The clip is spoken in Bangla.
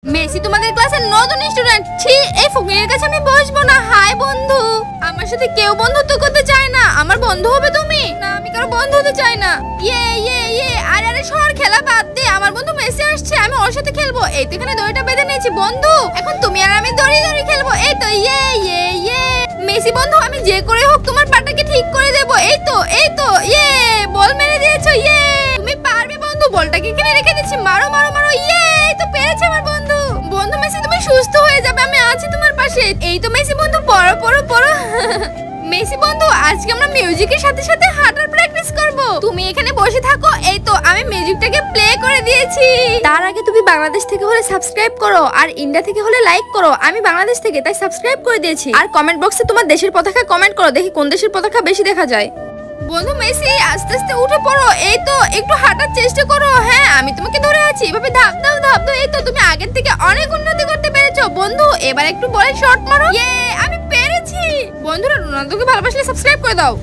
মেসি তোমাদের ক্লাসের নতুন স্টুডেন্ট। ছি, এই ফকিরের কাছে আমি বসবো না। হাই বন্ধু। আমার সাথে কেউ বন্ধুত্ব করতে চায় না। আমার বন্ধু হবে তুমি? না, আমি কারো বন্ধু হতে চাই না। ইয়ে ইয়ে ইয়ে, আরে আরে সর, খেলা বাদ দে। আমার বন্ধু মেসি আসছে, আমি ওর সাথে খেলবো। এই তো এখানে দড়িটা বেঁধে নিয়েছি বন্ধু। এখন তুমি আর আমি দড়ি দড়ি খেলবো। এই তো ইয়ে ইয়ে ইয়ে। মেসি বন্ধু, আমি যে করে হোক তোমার পাটাকে ঠিক করে দেবো। এই তো ইয়ে, বল মেরে দিয়েছো। ইয়ে, তুমি পারবে বন্ধু। বলটাকে এখানে রেখে দিচ্ছি। মারো মারো মারো। ইয়ে, এই তো পেরেছে আমার বন্ধু। বন্ধু মেসি, তুমি সুস্থ হয়ে যাবে, আমি আছি তোমার পাশে। এই তো মেসি বন্ধু, পড়ো পড়ো পড়ো। মেসি বন্ধু, আজকে আমরা মিউজিকের সাথে সাথে হাঁটার প্র্যাকটিস করব। তুমি এখানে বসে থাকো। এই তো আমি মিউজিকটাকে প্লে করে দিয়েছি। তার আগে তুমি বাংলাদেশ থেকে হলে সাবস্ক্রাইব করো, আর ইন্ডিয়া থেকে হলে লাইক করো। আমি বাংলাদেশ থেকে, তাই সাবস্ক্রাইব করে দিয়েছি। আর কমেন্ট বক্সে তোমার দেশের পতাকা কমেন্ট করো, দেখি কোন দেশের পতাকা বেশি দেখা যায়। বন্ধু মেসি, আস্তে আস্তে উঠে পড়ো। এই তো একটু হাঁটার চেষ্টা করো। হ্যাঁ, আমি তোমাকে ধরে আছি। এভাবে ধাপ ধাপ ধাপ দাও। এই তো তুমি আগের থেকে অনেক উন্নতি করতে পেরেছো বন্ধু। এবার একটু বলে শর্ট মারো। ইয়ে, আমি পেরেছি। বন্ধুরা, রোনালদোকে ভালোবাসলে সাবস্ক্রাইব করে দাও।